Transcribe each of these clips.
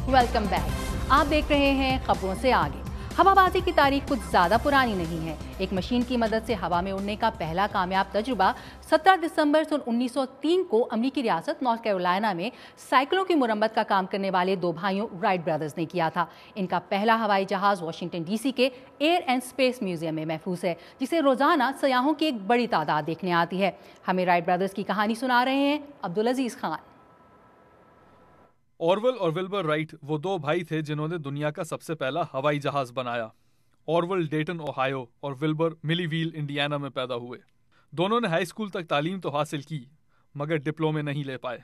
Welcome back. आप देख रहे हैं खबरों से आगे। हवाबाजी की तारीख कुछ ज़्यादा पुरानी नहीं है। एक मशीन की मदद से हवा में उड़ने का पहला कामयाब तजुर्बा 17 दिसंबर सन 1903 को अमेरिकी रियासत नॉर्थ कैरोलिना में साइकिलों की मुरम्मत का काम करने वाले दो भाइयों राइट ब्रदर्स ने किया था। इनका पहला हवाई जहाज़ वाशिंगटन डीसी के एयर एंड स्पेस म्यूजियम में महफूज है, जिसे रोज़ाना सयाहों की एक बड़ी तादाद देखने आती है। हमें राइट ब्रदर्स की कहानी सुना रहे हैं अब्दुल अजीज़ खान। ऑरवेल और विल्बर राइट वो दो भाई थे जिन्होंने दुनिया का सबसे पहला हवाई जहाज बनाया। ऑरवेल डेटन ओहायो और विल्बर मिलीवील इंडियाना में पैदा हुए। दोनों ने हाई स्कूल तक तालीम तो हासिल की, मगर डिप्लोमे नहीं ले पाए।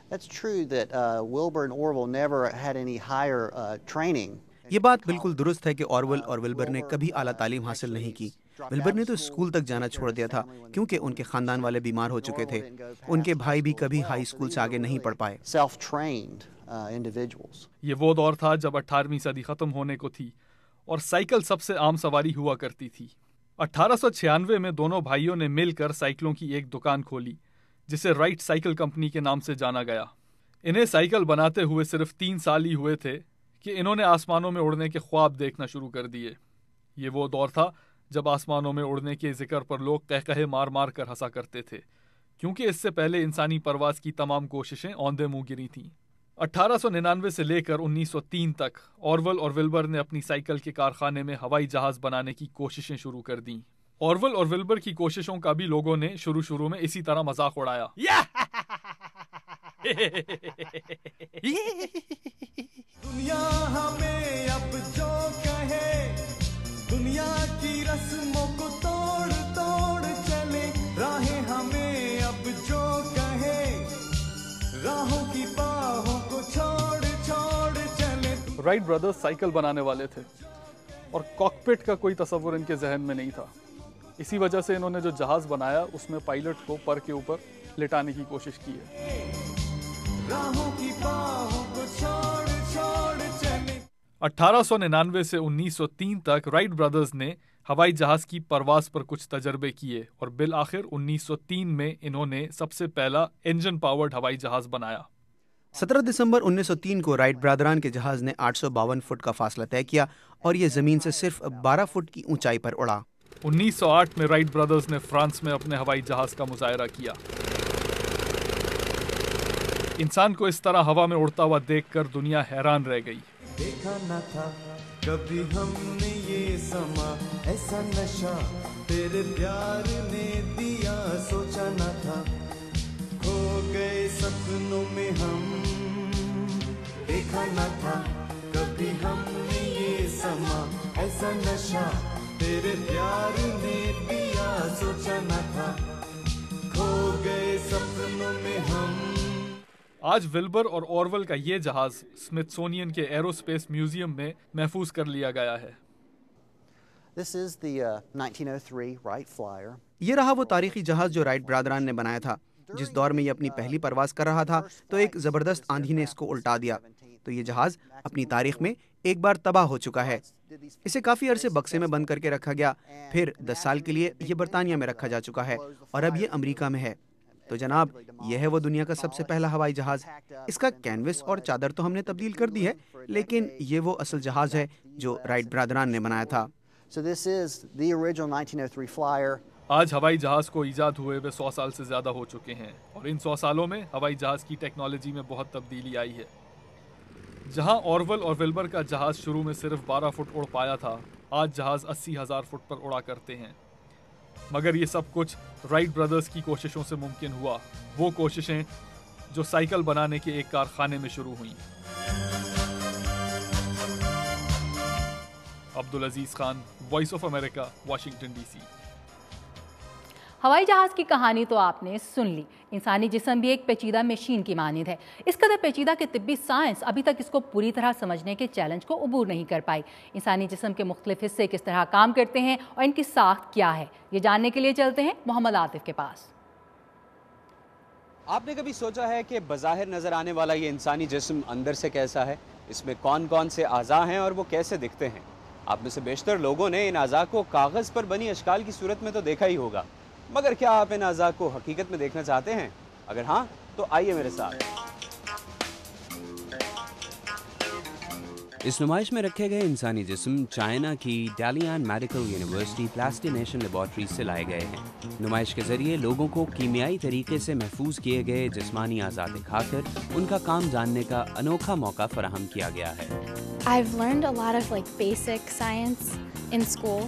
That's true that Wilbur and Orville never had any higher training. ये बात बिल्कुल दुरुस्त है कि ऑरवेल और विल्बर ने कभी आला तालीम हासिल नहीं की। विल्बर ने तो स्कूल तक जाना छोड़ दिया था क्योंकि उनके खानदान वाले बीमार हो चुके थे। उनके भाई भी कभी हाई स्कूल से आगे नहीं पढ़ पाए। ये वो दौर था जब 18वीं सदी खत्म होने को थी और साइकिल सबसे आम सवारी हुआ करती थी। 1896 में दोनों भाइयों ने मिलकर साइकिलों की एक दुकान खोली, जिसे राइट साइकिल कंपनी के नाम से जाना गया। इन्हें साइकिल बनाते हुए सिर्फ 3 साल ही हुए थे कि इन्होंने आसमानों में उड़ने के ख्वाब देखना शुरू कर दिए। ये वो दौर था जब आसमानों में उड़ने के जिक्र पर लोग कहकहे मार मार कर हंसा करते थे, क्योंकि इससे पहले इंसानी परवाज की तमाम कोशिशें औंधे मुंह गिरी थीं। 1899 से लेकर 1903 तक ऑरवेल और विल्बर ने अपनी साइकिल के कारखाने में हवाई जहाज बनाने की कोशिशें शुरू कर दी। ऑरवेल और विल्बर की कोशिशों का भी लोगों ने शुरू में इसी तरह मजाक उड़ाया। दुनिया हमें अब जो कहे, दुनिया की रस्मों को तोड़ तोड़ चले, राहें हमें अब जो कहे, राहों की बाहों को छोड़ छोड़ चले। राइट ब्रदर्स साइकिल बनाने वाले थे और कॉकपिट का कोई तस्वुर इनके जहन में नहीं था। इसी वजह से इन्होंने जो जहाज बनाया उसमें पायलट को पर के ऊपर लिटाने की कोशिश की है। राहों की बाहों को छोड़ छोड़ चले। 1899 से 1903 तक राइट ब्रदर्स ने हवाई जहाज की परवाज पर कुछ तजर्बे किए और बिल आखिर 1903 में इन्होंने सबसे पहला इंजन पावर्ड हवाई जहाज बनाया। 17 दिसंबर 1903 को राइट ब्रदरान के जहाज ने 852 फुट का फासला तय किया और ये जमीन से सिर्फ 12 फुट की ऊंचाई पर उड़ा। 1908 में राइट ब्रदर्स ने फ्रांस में अपने हवाई जहाज का मुजाहरा किया। इंसान को इस तरह हवा में उड़ता हुआ देखकर दुनिया हैरान रह गई। देखा न था कभी हमने ये समा, ऐसा नशा तेरे प्यार ने दिया, सोचा न था खो गए सपनों में हम। देखा न था कभी हमने ये समा, ऐसा नशा तेरे प्यार ने दिया, सोचा न था खो गए सपनों में हम। आज विल्बर और ऑरवेल का ये जहाज स्मिथसोनियन के एरोस्पेस म्यूजियम में महफूज कर लिया गया है। This is the 1903 Wright Flyer. ये रहा वो तारीखी जहाज जो राइट ब्रदरान ने बनाया था। जिस दौर में ये अपनी पहली परवाज कर रहा था तो एक जबरदस्त आंधी ने इसको उल्टा दिया, तो ये जहाज अपनी तारीख में एक बार तबाह हो चुका है। इसे काफी अरसे बक्से में बंद करके रखा गया, फिर 10 साल के लिए ये बरतानिया में रखा जा चुका है और अब ये अमेरिका में है। तो जनाब, यह है वो दुनिया का सबसे पहला हवाई जहाज। इसका कैनवस और चादर तो हमने तब्दील कर दी है, लेकिन ये वो असल जहाज है जो राइट ब्रदरान ने बनाया था। So this is the original 1903 Flyer. आज हवाई जहाज को इजाद हुए वे 100 साल से ज्यादा हो चुके हैं और इन 100 सालों में हवाई जहाज की टेक्नोलॉजी में बहुत तब्दीली आई है। जहां ऑरवेल और विल्बर का जहाज शुरू में सिर्फ 12 फुट उड़ पाया था, आज जहाज 80,000 फुट पर उड़ा करते हैं। मगर ये सब कुछ राइट ब्रदर्स की कोशिशों से मुमकिन हुआ, वो कोशिशें जो साइकिल बनाने के एक कारखाने में शुरू हुई। Abdul Aziz Khan, voice of America, Washington DC. हवाई जहाज की कहानी तो आपने सुन ली। इंसानी जिस्म भी एक पेचीदा मशीन की मानिंद है। इस कदर पेचीदा कि तिब्बी साइंस अभी तक इसको पूरी तरह समझने के चैलेंज को अबूर नहीं कर पाई। इंसानी जिस्म के मुख्तलिफ हिस्से किस तरह काम करते हैं और इनकी साख्त क्या है, ये जानने के लिए चलते हैं मोहम्मद आतिफ के पास। आपने कभी सोचा है कि बज़ाहिर नज़र आने वाला ये इंसानी जिस्म अंदर से कैसा है? इसमें कौन कौन से आज़ा हैं और वो कैसे दिखते हैं? आप में से बेशतर लोगों ने इन आज़ा को कागज़ पर बनी अशकाल की सूरत में तो देखा ही होगा, मगर क्या आप इन आज़ा को हकीकत में देखना चाहते हैं? अगर हाँ, तो आइए मेरे साथ। इस नुमाइश में रखे गए इंसानी जिस्म चाइना की Dalian medical university plastination laboratory से लाए गए हैं। नुमाइश के जरिए लोगों को कीमियाई तरीके से महफूज किए गए जिस्मानी आज़ाद दिखाकर उनका काम जानने का अनोखा मौका फराहम किया गया है। I've learned a lot of basic science in school.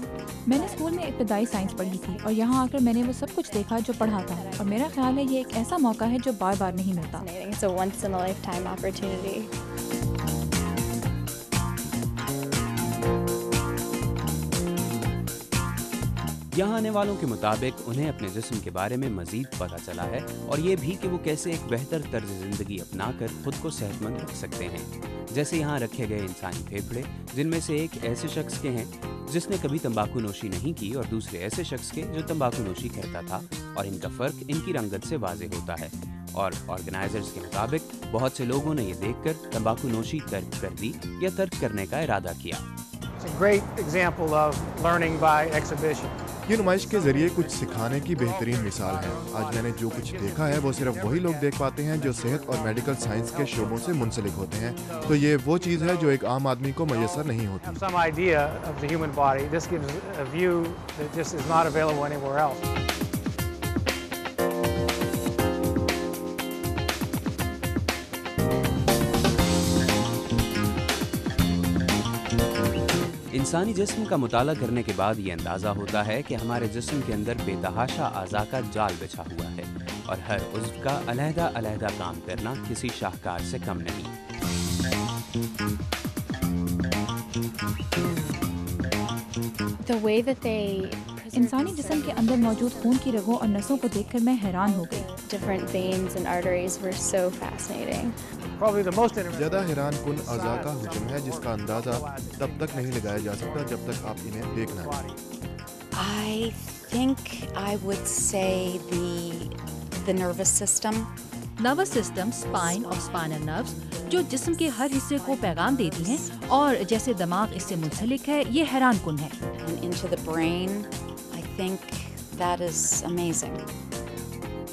मैंने स्कूल में इब्तदाई साइंस पढ़ी थी और यहाँ आकर मैंने वो सब कुछ देखा जो पढ़ा था, और मेरा ख्याल है ये एक ऐसा मौका है जो बार बार नहीं मिलता। It's a once in a lifetime opportunity. यहाँ आने वालों के मुताबिक उन्हें अपने जिस्म के बारे में मजीद पता चला है और ये भी कि वो कैसे एक बेहतर तर्ज जिंदगी अपनाकर खुद को सेहतमंद रख सकते हैं। जैसे यहाँ रखे गए इंसानी फेफड़े, जिनमें से एक ऐसे शख्स के हैं जिसने कभी तंबाकू नोशी नहीं की और दूसरे ऐसे शख्स के जो तंबाकू नोशी करता था, और इनका फ़र्क इनकी रंगत से वाज़ेह होता है। और ऑर्गेनाइजर्स के मुताबिक बहुत से लोगों ने ये देखकर तंबाकू नोशी तर्क कर दी या तर्क करने का इरादा किया। ये नुमाइश के जरिए कुछ सिखाने की बेहतरीन मिसाल है। आज मैंने जो कुछ देखा है वो सिर्फ वही लोग देख पाते हैं जो सेहत और मेडिकल साइंस के शोबों से मुंसलिक होते हैं। तो ये वो चीज़ है जो एक आम आदमी को मयसर नहीं होती। इंसानी जिस्म का मुताला करने के बाद ये अंदाज़ा होता है कि हमारे जिस्म के अंदर बेतहाशा आज़ा का जाल बिछा हुआ है और हर उज़्व का अलहदा-अलहदा काम करना किसी शाहकार से कम नहीं। The way that they इंसानी जिस्म के अंदर मौजूद खून की रगों और नसों को देखकर मैं हैरान हो गई। different veins and arteries were so fascinating. ज़्यादा हैरान कुन अज़ा का हुक्म है जिसका अंदाज़ा तब तक नहीं लगाया जा सकता जब तक आप इन्हें देख ना लें। I think I would say the nervous system. Nervous system, spine और स्पाइनल नर्व्स जो जिस्म के हर हिस्से को पैगाम देती हैं और जैसे दिमाग इससे मुंसलिक है, ये हैरान कुन है। And into the brain, I think that is amazing.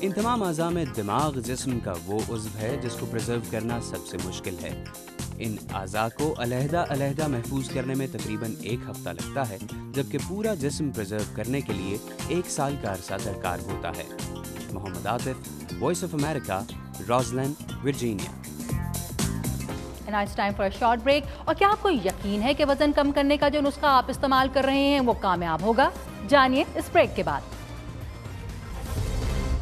इन तमाम आज़ा में दिमाग जिस्म का वो उज़्व है जिसको प्रिजर्व करना सबसे मुश्किल है। इन आज़ा को अलहदा महफूज करने में तकरीबन 1 हफ्ता लगता है, जबकि पूरा जिस्म प्रिजर्व करने के लिए 1 साल का अरसा दरकार होता है। Mohammad Atif, voice of America, Rosslyn, Virginia. And now it's time for a short break. और क्या आपको यकीन है कि वजन कम करने का जो नुस्खा आप इस्तेमाल कर रहे हैं वो कामयाब होगा? जानिए इस ब्रेक के बाद।